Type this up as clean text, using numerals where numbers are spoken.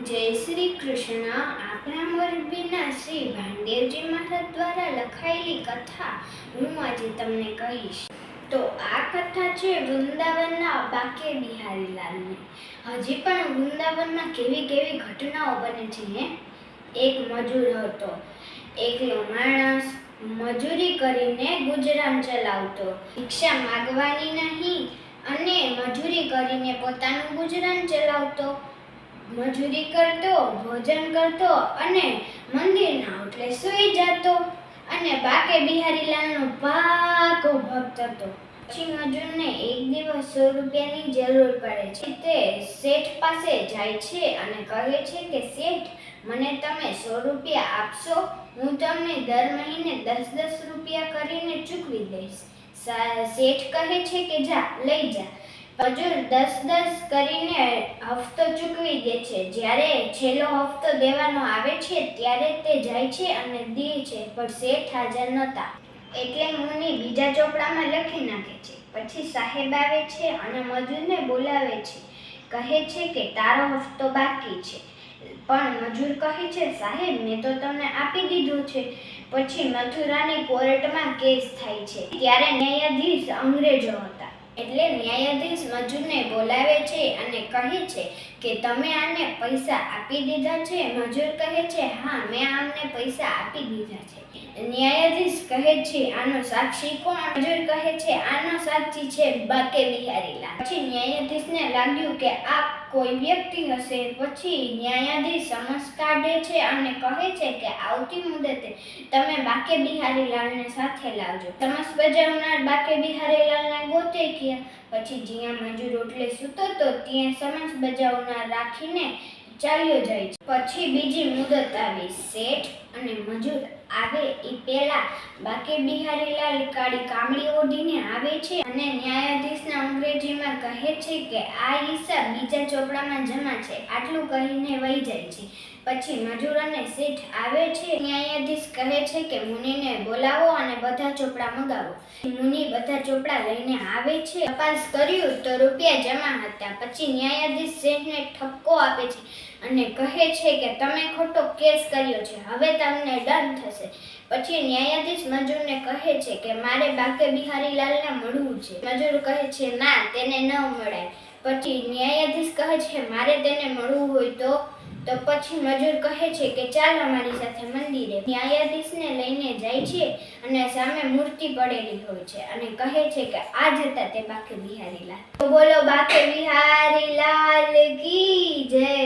જય શ્રી કૃષ્ણ. આપણા મોરબીના શ્રી ભાંડેવજી મહારાજ દ્વારા લખાયેલી કથા હું આજે તમને કહીશ. તો આ કથા છે વૃંદાવનના બાકે બિહારીલાલની. હજી પણ વૃંદાવનમાં કેવી કેવી ઘટનાઓ બને છે ને. એક મજૂર હતો. એકલો માણસ મજૂરી કરીને ગુજરાન ચલાવતો. ભિક્ષા માગવાની નહીં અને મજૂરી કરીને પોતાનું ગુજરાન ચલાવતો. મજૂરી કરતો, ભોજન કરતો અને મંદિરના ઓટલે સૂઈ જતો અને બાકે બિહારીલાલનો પાકો ભક્ત હતો. પછી મજૂરને એક દિવસ 100 રૂપિયાની જરૂર પડે છે. તે શેઠ પાસે જાય છે અને કહે છે કે શેઠ, મને તમે 100 રૂપિયા આપશો? હું તમને દર મહિને 10-10 રૂપિયા કરીને ચૂકવી દઈશ. શેઠ કહે છે કે જા, લઈ જા. મજૂર 10-10 કરીને હફતો ચૂકવી દે છે. જ્યારે છેલ્લો હફતો દેવાનો આવે છે ત્યારે તે જાય છે અને દે છે, પણ શેઠ હાજર નહોતા. એટલે મુનિ બીજા ચોપડામાં લખી નાખે છે. પછી સાહેબ આવે છે અને મજૂરને બોલાવે છે. કહે છે કે તારો હફતો બાકી છે. પણ મજૂર કહે છે, સાહેબ, મેં તો તમને આપી દીધું છે. પછી મથુરાની કોર્ટમાં કેસ થાય છે. ત્યારે ન્યાયાધીશ અંગ્રેજો હતા. એટલે ન્યાયાધીશ મજૂરને બોલાવે છે અને કહે છે કે તમે આને પૈસા આપી દીધા છે? મજૂર કહે છે, હા, મેં આમને પૈસા આપી દીધા છે. ન્યાયાધીશ કહે છે, આનો સાક્ષી કોણ? મજૂર કહે છે, આનો સાક્ષી છે બાકે બિહારીલાલ. પછી ન્યાયાધીશને લાગ્યું કે આ કોઈ વ્યક્તિ હશે. પછી ન્યાયાધીશ સમન્સ કાઢે છે અને કહે છે કે આવતી મુદતે તમે બાકે બિહારીલાલને સાથે લાવજો. સમન્સ બજાવનાર બાકે બિહારીલાલને ગોતે ગયા. પછી જ્યાં મજૂર ઓટલે સૂતો તો ત્યાં સમન્સ બજાવનાર રાખીને ચાલ્યો જાય છે. પછી બીજી મુદત આવી. શેઠ અને મજૂર આવે એ પહેલા બાકે બિહારીલાલ કાળી કામળી ઓઢીને આવે છે અને ન્યાયાધીશને અંગ્રેજીમાં કહે છે કે આ હિસાબ બીજા ચોપડામાં જમા છે. આટલું કહીને વહી જાય છે. પછી મજૂર અને શેઠ આવે છે. ન્યાયાધીશ કહે છે કે મુનિને બોલાવો અને બધા ચોપડા મંગાવો. મુનિ બધા ચોપડા લઈને આવે છે. તપાસ કર્યું તો રૂપિયા જમા હતા. પછી ન્યાયાધીશ શેઠને ઠપકો આપે છે અને કહે છે કે તમે ખોટો કેસ કર્યો છે, હવે તમને દંડ થશે. પછી ન્યાયાધીશ મજૂરને કહે છે કે મારે બાકે બિહારીલાલને મળવું છે. મજૂર કહે છે, ના, તેને ન મળાય. પછી ન્યાયાધીશ કહે છે, મારે તેને મળવું હોય તો પછી મજૂર કહે છે કે ચાલો મારી સાથે મંદિરે. ન્યાયાધીશને લઈને જાય છે અને સામે મૂર્તિ પડેલી હોય છે અને કહે છે કે આ જ હતા તે બાકે બિહારીલાલ. તો બોલો બાકે બિહારીલાલ કી જય.